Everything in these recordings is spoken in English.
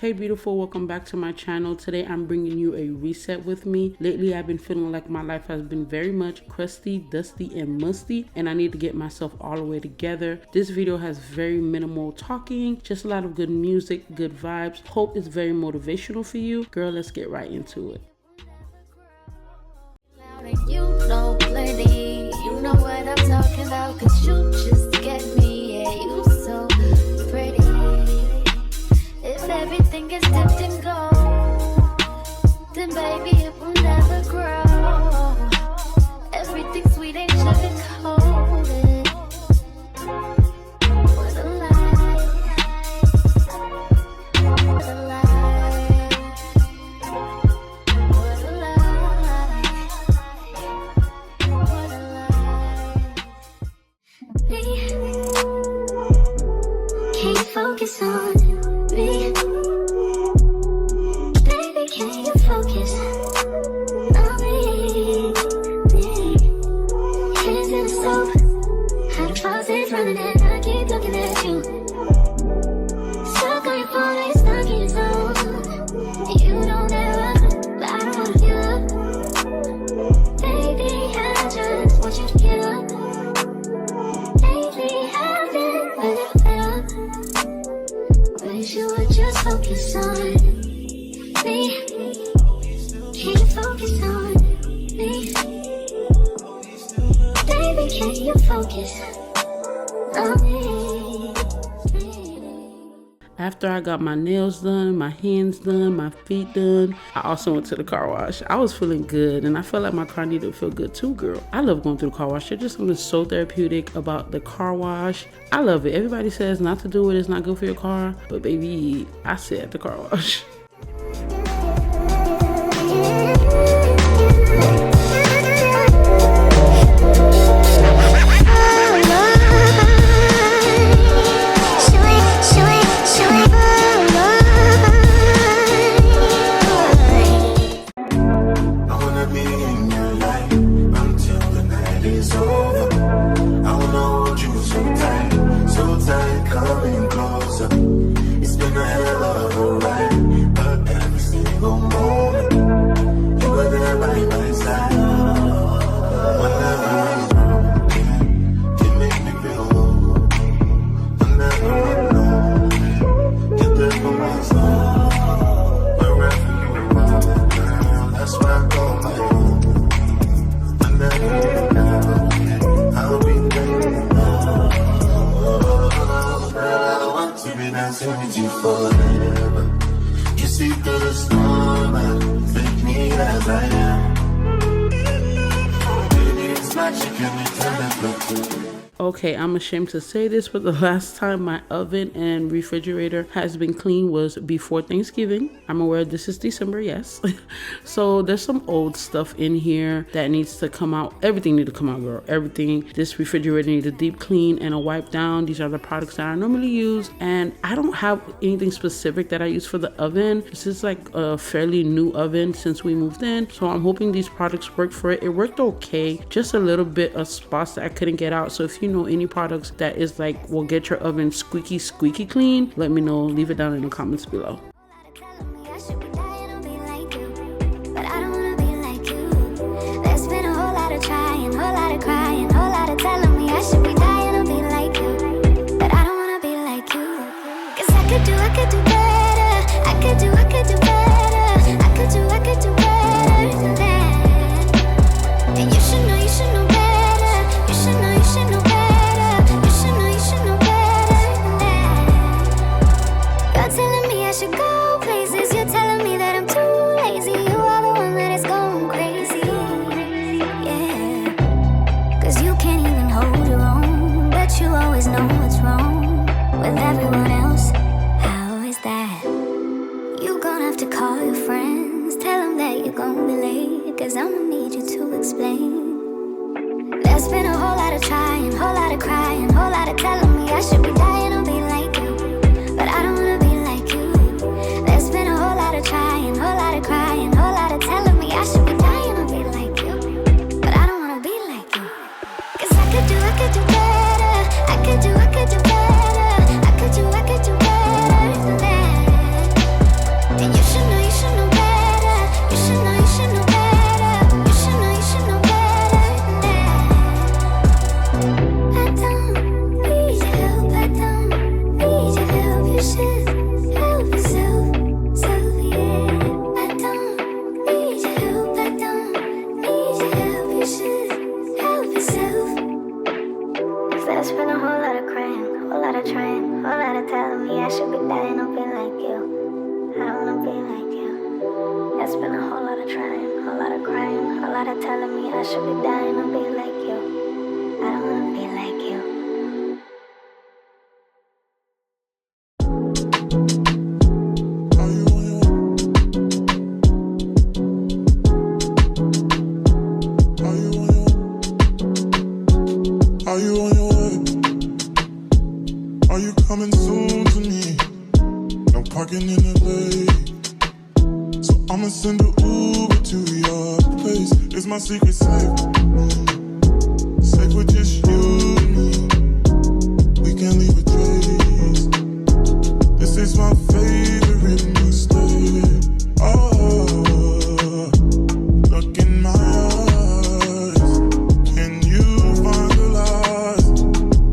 Hey beautiful, welcome back to my channel. Today I'm bringing you a reset with me. Lately I've been feeling like my life has been very much crusty, dusty, and musty, and I need to get myself all the way together. This video has very minimal talking, just a lot of good music, good vibes. Hope it's very motivational for you. Girl, let's get right into it. You know plenty, you know what I'm talking about, 'cause you just get me, yeah, you so pretty. If everything is dipped in gold, then baby it will never grow. Everything sweet ain't sugar-coated. What a lie. What a lie. What a lie. What a lie. Can't focus on me. Baby, can you focus on me? Hands in the stove, how the faucet's running and I keep looking at you. Stuck on your phone, ain't stuck in your zone. You don't ever, but I don't wanna give up. Baby, I just want you to get up. Lately, I've been a little better. Wish you would just focus on me. Can you focus on me? Baby, can you focus on me? After I got my nails done, my hands done, my feet done, I also went to the car wash. I was feeling good and I felt like my car needed to feel good too, girl. I love going through the car wash. There's just something so therapeutic about the car wash. I love it. Everybody says not to do it, it's not good for your car, but baby, I sit at the car wash. You see through the storm and make me as I am. Baby, it's magic and we turn that look. Okay, I'm ashamed to say this, but the last time my oven and refrigerator has been cleaned was before Thanksgiving. I'm aware this is December, yes. So there's some old stuff in here that needs to come out. Everything needs to come out, girl. Everything. This refrigerator needs a deep clean and a wipe down. These are the products that I normally use, and I don't have anything specific that I use for the oven. This is like a fairly new oven since we moved in, so I'm hoping these products work for it. It worked okay, just a little bit of spots that I couldn't get out. So if you know any products that is like will get your oven squeaky clean, let me know. Leave it down in the comments below. There's been a whole lot of trying, whole lot of crying, whole lot of telling me I should be dying to be like you, but I don't wanna be like you. There's been a whole lot of trying, whole lot of crying, whole lot of telling me I should be dying to be like you, but I don't wanna be like you. 'Cause I could do better. I could do better. I could do better than that. you. I don't wanna be like you. It's been a whole lot of trying, a lot of crying, a lot of telling me I should be dying to be like you. I don't wanna be like you. Are you on your way? Are you coming soon to me? No parking in LA, so I'ma send an Uber to your place. It's my secret safe, safe with just you and me. We can leave a trace. This is my favorite mistake. Oh, look in my eyes. Can you find the lies?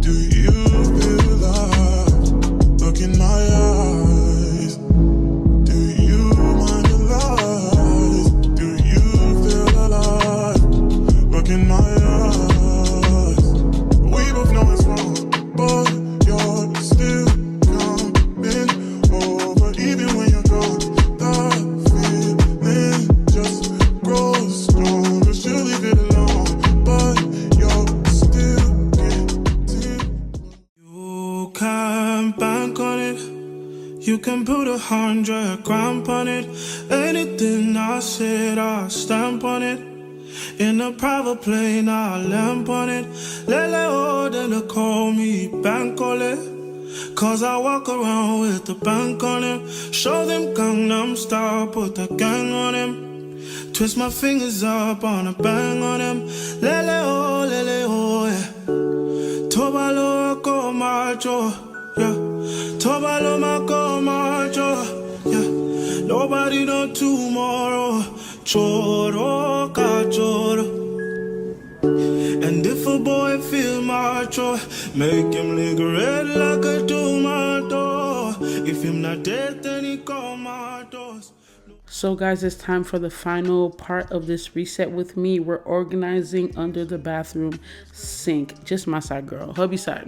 Do you feel alive? Look in my eyes. Do you mind the lies? Do you feel alive? Look in my eyes. We both know it's wrong, but you're still coming over. Even when you're gone, the feeling just grows stronger. She'll leave it alone, but you're still getting. You can bank on it. You can put 100 grand on it. Anything I said, I'll stamp on it. In a private plane, I'll lamp on it. Lele oh, they call me Bankole. Cause I walk around with the bank on him. Show them Gangnam Style, put the gang on him. Twist my fingers up on a bang on him. Lele oh, yeah. Tobalo ko macho, yeah. Tobalo mako macho, yeah. Nobody know tomorrow. Choro ka choro. And if a boy feel macho, make him lick red like a tomato. If him not dead, then he come tomatoes. So guys, it's time for the final part of this reset with me. We're organizing under the bathroom sink. Just my side, girl. Hubby side,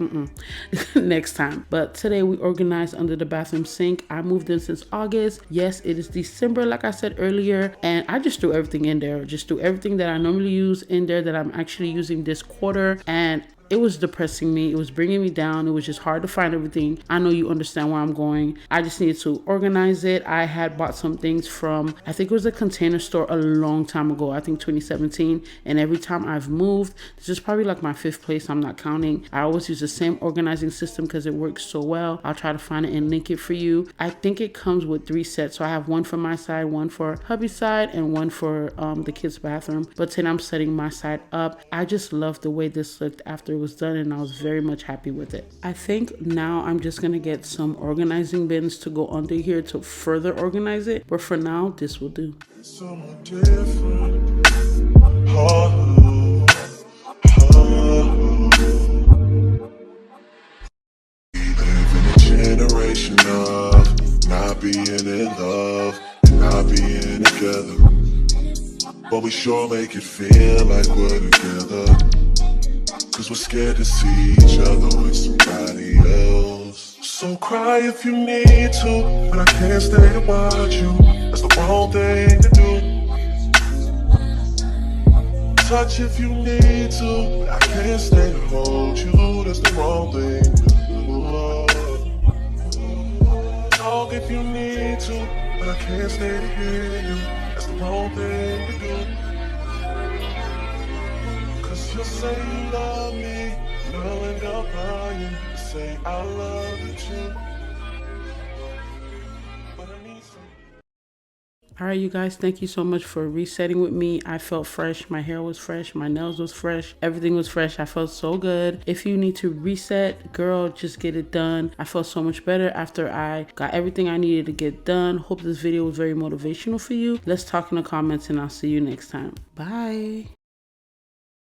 next time. But today we organized under the bathroom sink. I moved in since August. Yes, it is December, like I said earlier. And I just threw everything in there. Just threw everything that I normally use in there that I'm actually using this quarter. And it was depressing me. It was bringing me down. It was just hard to find everything. I know you understand where I'm going. I just needed to organize it. I had bought some things from, I think it was a Container Store a long time ago. I think 2017. And every time I've moved, this is probably like my 5th place. I'm not counting. I always use the same organizing system because it works so well. I'll try to find it and link it for you. I think it comes with 3 sets. So I have one for my side, one for hubby's side, and one for the kids' bathroom. But today I'm setting my side up. I just love the way this looked after was done, and I was very much happy with it. I think now I'm just gonna get some organizing bins to go under here to further organize it, but for now this will do. Someone different. We live in a generation of not being in love and not being together, but we sure make it feel like we're together. Cause we're scared to see each other with somebody else. So cry if you need to, but I can't stay and watch you. That's the wrong thing to do. Touch if you need to, but I can't stay to hold you. That's the wrong thing to do. Talk if you need to, but I can't stay to hear you. That's the wrong thing to do. You say you love me, and I'll end up lying. You say I love you too, but I need some. All right, you guys, thank you so much for resetting with me. I felt fresh. My hair was fresh. My nails was fresh. Everything was fresh. I felt so good. If you need to reset, girl, just get it done. I felt so much better after I got everything I needed to get done. Hope this video was very motivational for you. Let's talk in the comments, and I'll see you next time. Bye.